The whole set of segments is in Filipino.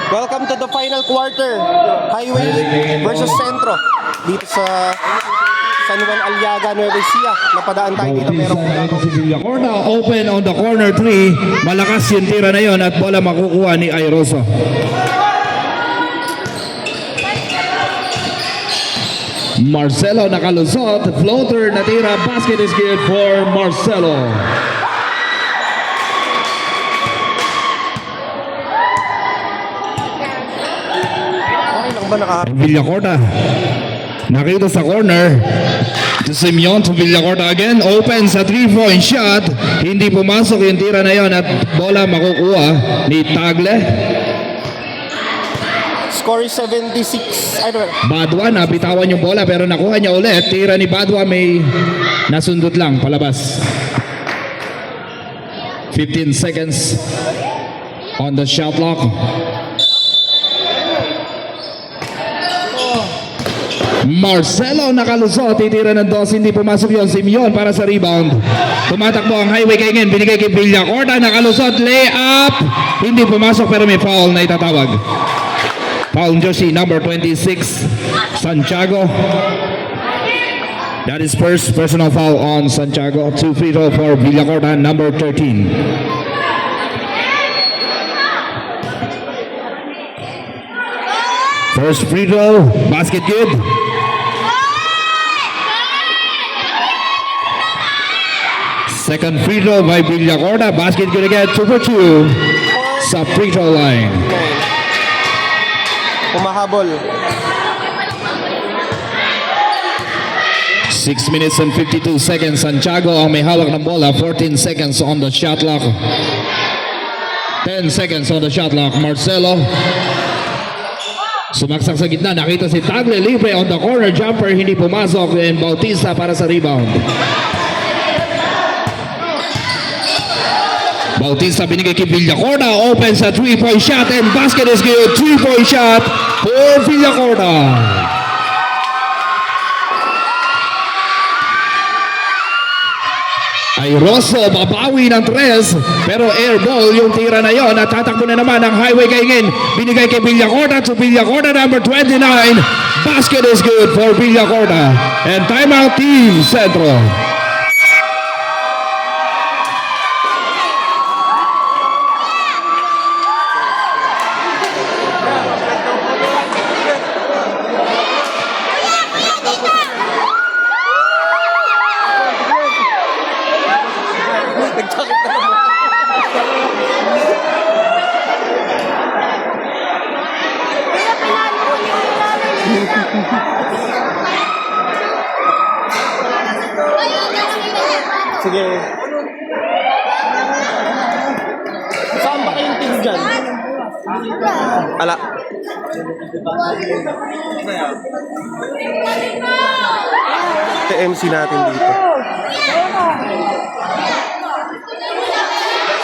Welcome to the final quarter. Highway versus Centro. Dito sa San Juan Aliaga, Nueva Ecija. Napadaan tayo dito pero Villacorta open on the corner 3. Malakas yung tira na yon at bola makukuha ni Airoso. Marcelo nakalusot. Floater na tira. Basket is good for Marcelo. okay lang ba Villacorta nakita sa corner. To Simeon to Villacorta again. Open sa 3-point shot. Hindi pumasok yung tira na yon at bola makukuha ni Tagle. Score is 76. Ano? Badwa na bitawan yung bola pero nakuha niya ulit. Tira ni Badwa may nasundot lang palabas. 15 seconds on the shot clock. Marcelo nakalusot, titira ng 2, hindi pumasok yon. Simeon para sa rebound. Tumatakbo ang Highway Kaingin, binigay kay Villacorta, nakalusot, layup. Hindi pumasok pero may foul na itatawag. Foul jersey number 26, Santiago. That is first personal foul on Santiago. 2 free throw for Villacorta, number 13. First free throw, basket good. Second free throw by Villacorta, basket good again, 2 for 2 sa free throw line. Pumahabol. 6 minutes and 52 seconds. Santiago ang may hawak ng bola. 14 seconds on the shot clock. 10 seconds on the shot clock. Marcelo. Sumaksak sa gitna. Nakita si Tagle libre on the corner jumper. Hindi pumasok. And Bautista para sa rebound. Bautista binigay kay Villacorta. Open sa 3-point shot. And basket is good. 3-point shot for Villacorta. Airoso babawi ng 3 pero air ball yung tira na yon at tatakbo na naman ang Highway Kaingin. Binigay kay Villacorta to Villacorta number 29. Basket is good for Villacorta and timeout team Centro. Nagtakot na naman. Sige. Saan ba kayong team dyan? Ala. Ito MC natin dito.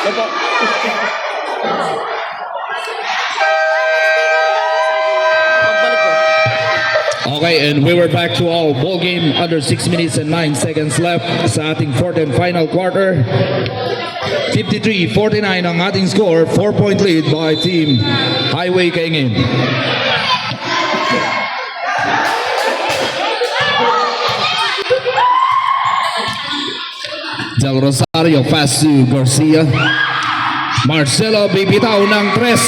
Ito. Magbalik ko. Okay, and we were back to our ball game under 6 minutes and 9 seconds left sa ating fourth and final quarter. 53-49 ang ating score, 4-point lead by team Highway Kaingin. Del Rosario pass to Garcia. Marcelo bibitaw ng 3.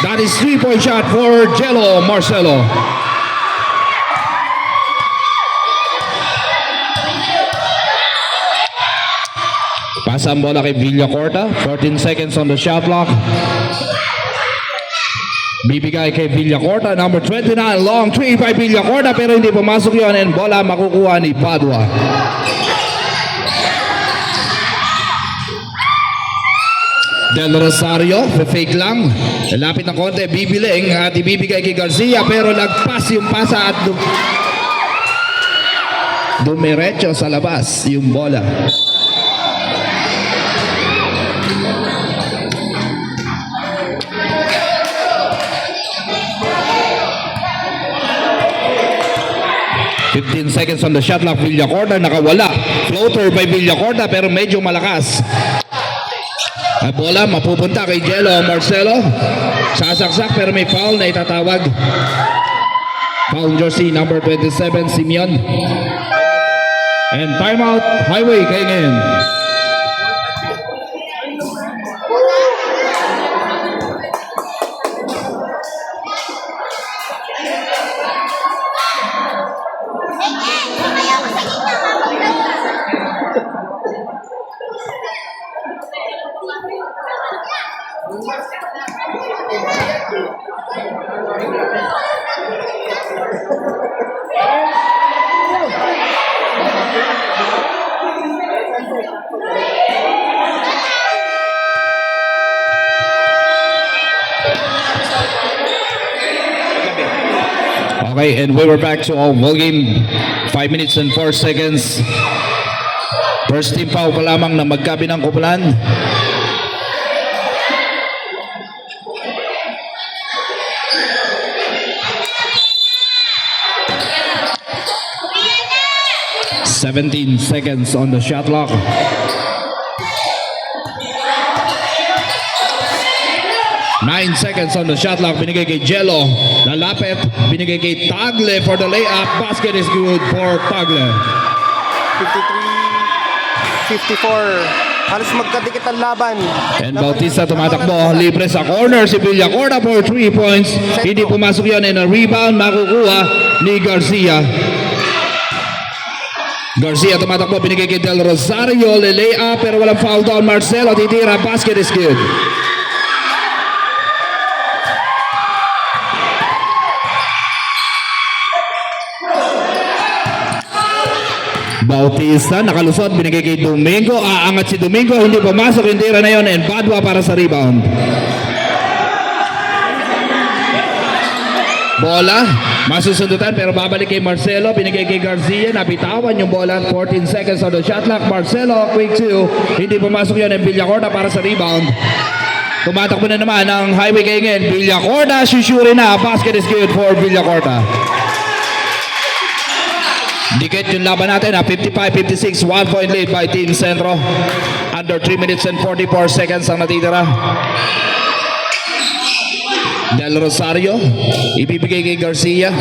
That is 3-point shot for Jello Marcelo. Pasa ang bola kay Villacorta. 14 seconds on the shot clock. Bibigay kay Villacorta, number 29. Long 3 by Villacorta pero hindi pumasok yun and bola makukuha ni Padua. Del Rosario, fake lang. Lapit ng konti, bibiling at ibibigay kay Garcia pero nagpas yung pasa at dumiretso sa labas yung bola. ...15 seconds on the shot clock. Villacorta nakawala. Floater by Villacorta pero medyo malakas. At bola mapupunta kay Jello Marcelo. Sasaksak pero may foul na itatawag. Foul jersey number 27, Simeon. And timeout, Highway Kaingin. Okay, and we were back to our ball game. 5 minutes and 4 seconds. First team foul pa lamang na magkabi ng kupulan. "17 seconds on the shot clock. 9 seconds on the shot clock. Binigay kay Jello. Lalapit. Binigay kay Tagle for the layup. Basket is good for Tagle. 53-54. Halos magkadikit ang laban. And Bautista tumatakbo. Libre sa corner. Si Villacorta for 3 points. Hindi pumasok yan. And a rebound makukuha ni Garcia. Garcia tumatakbo. Binigay kay Del Rosario. Layup pero walang foul down. Marcelo titira. Basket is good. Bautista nakalusot, binigay kay Domingo, aangat si Domingo, hindi pumasok yung tira na yon, and Badwa para sa rebound. Bola, masusundutan pero babalik kay Marcelo, binigay kay Garcia, napitawan yung bola, 14 seconds on the shot clock. Marcelo, quick 2, hindi pumasok yon, and Villacorta para sa rebound. Tumatakbo na naman ang Highway Kaingin. Villacorta, shushurin na, basket is good for Villacorta. Dikit yung laban natin, 55-56, 1 point lead by Team Centro. Under 3 minutes and 44 seconds ang natitira. Del Rosario, ibibigay kay Garcia.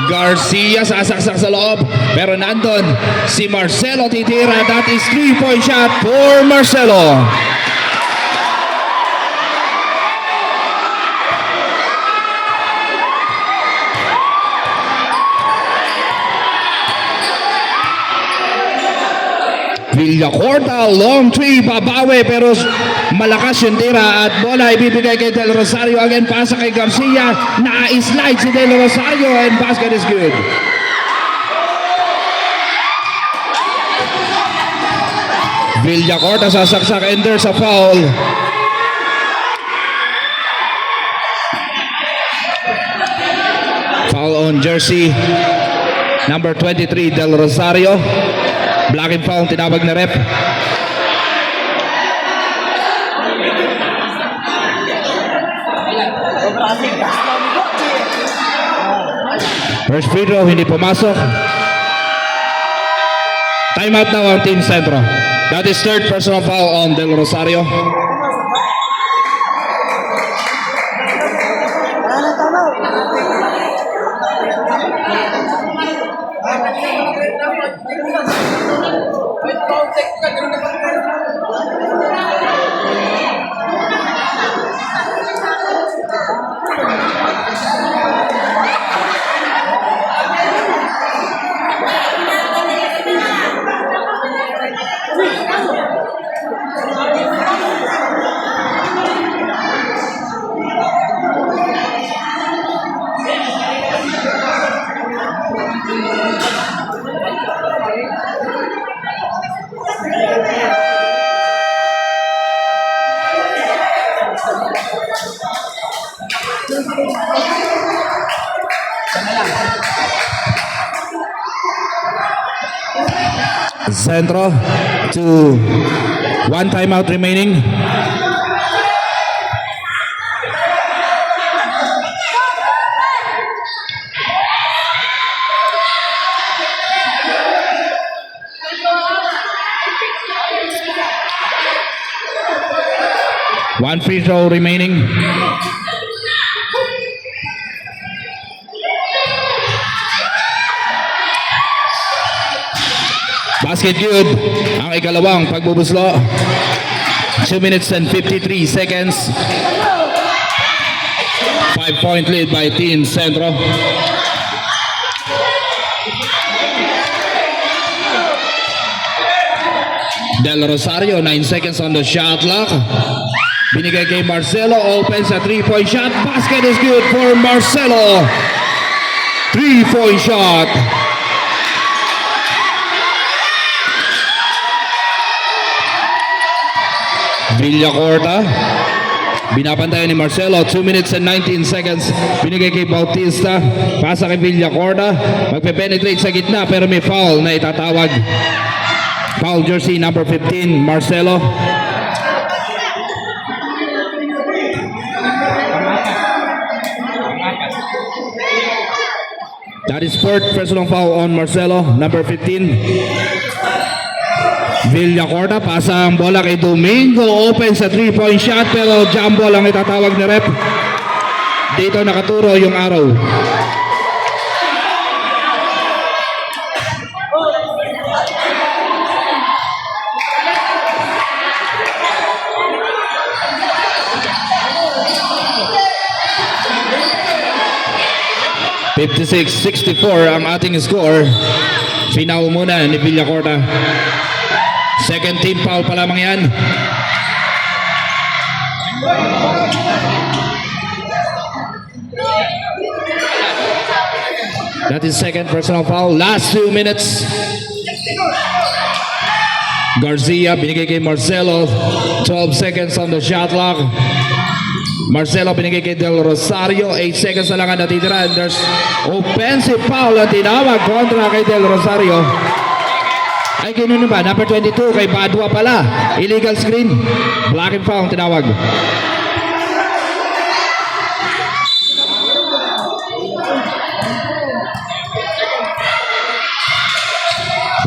Garcia sasaksak sa loob, pero nandun si Marcelo titira. That is 3-point shot for Marcelo. Villacorta, long three, babawi pero malakas yung tira at bola ibibigay kay Del Rosario. Again, pasa kay Garcia, na-slide si Del Rosario and basket is good. Villacorta sasaksak and there's a foul. Foul on jersey number 23, Del Rosario. Black and foul, tinawag na rep. First free throw, hindi pumasok. Timeout now ang Team Centro. That is third personal foul on Del Rosario. Centro to 1 timeout remaining. One free throw remaining. Basket good. Ang ikalawang pagbubuslo. 2 minutes and 53 seconds. 5-point lead by Team Centro. Del Rosario, 9 seconds on the shot clock. Binigay kay Marcelo, opens a 3-point shot. Basket is good for Marcelo. 3-point shot. Villacorta. Binapantayan ni Marcelo, 2 minutes and 19 seconds. Binigay kay Bautista. Pasa kay Villacorta. Magpe-penetrate sa gitna pero may foul na itatawag. Foul jersey number 15, Marcelo. That is fourth personal foul on Marcelo, number 15. Villacorta, pasa ang bola kay Domingo. Open sa 3-point shot pero jump ball ang itatawag ni ref. Dito nakaturo yung araw. (56-64) ang ating score. Finaw muna ni Villacorta. Second team foul pa lamang yan. That is second personal foul. Last 2 minutes. Garcia binigay kay Marcelo. 12 seconds on the shot clock. Marcelo binigay kay Del Rosario. 8 seconds na lang ang natitira. And there's offensive foul na tinawag kontra kay Del Rosario. Ay, ganun ba? Number 22 kay Badua pala. Illegal screen. Black and foul tinawag.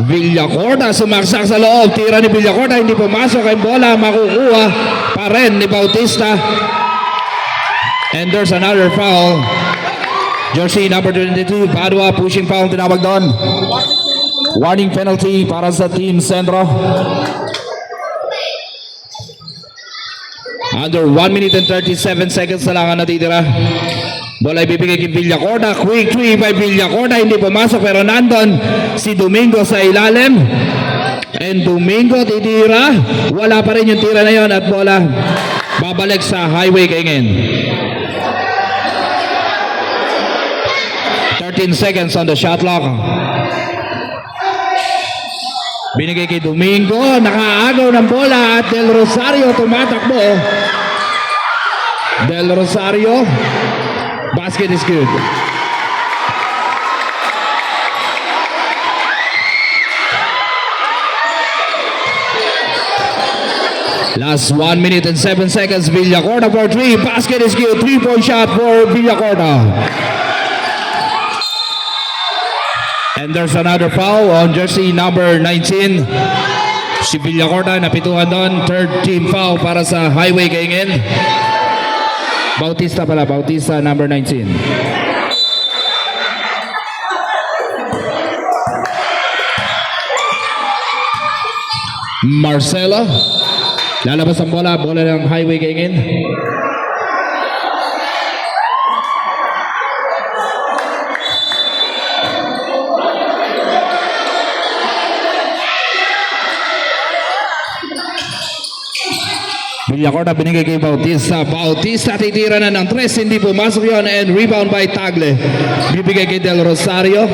Villacorta sumaksak sa loob. Tira ni Villacorta. Hindi pumasok ang bola. Makukuha pa rin ni Bautista. And there's another foul. Jersey number 22. Badua pushing foul tinawag doon. Warning penalty para sa Team Centro. Under 1 minute and 37 seconds na lang ang natitira. Bola ibibigay kay Villacorta. Quick three by Villacorta. Hindi pumasok pero nandun si Domingo sa ilalim. And Domingo titira. Wala pa rin yung tira na yon at bola babalik sa highway kaingin. 13 seconds on the shot clock. Binigay kay Domingo, nakaagaw ng bola at Del Rosario tumatakbo. Del Rosario, basket is good. Last 1 minute and 7 seconds, Villacorta for 3, basket is good, 3-point shot for Villacorta. And there's another foul on jersey number 19. Si Villacorta napituhan doon. Third team foul para sa highway kaingin. Bautista pala. Bautista number 19. Marcelo. Lalabas ang bola. Bola ng highway kaingin. Villacorta binigay kay Bautista. Bautista titira na ng 3. Hindi pumasok yon and rebound by Tagle. Bibigay kay Del Rosario.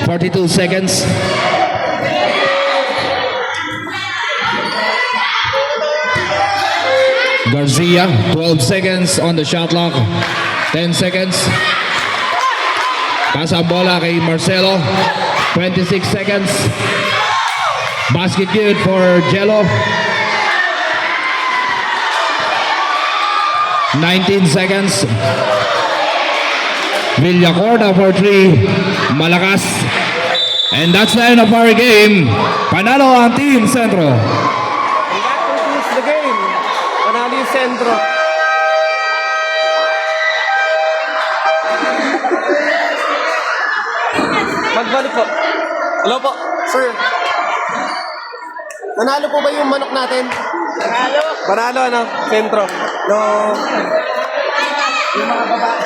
42 seconds. Garcia. 12 seconds on the shot clock. 10 seconds. Pasa ang bola kay Marcelo. 26 seconds. Basket good for Jello. 19 seconds. Villacorta for 3. Malakas. And that's the end of our game. Panalo ang Team Centro. And that concludes the game. Panalo yung Centro. Magbalik po. Hello po, sir. Nanalo po ba yung manok natin? Halo. Panalo, ano? Sentro. No. Yung mga babae.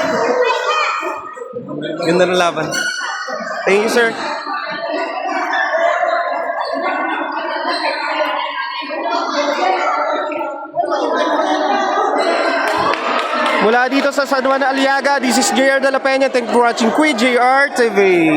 Ganda ng laban. Thank you, sir. Mula dito sa San Juan Aliaga, this is JR De La Peña. Thank you for watching Quid JR TV.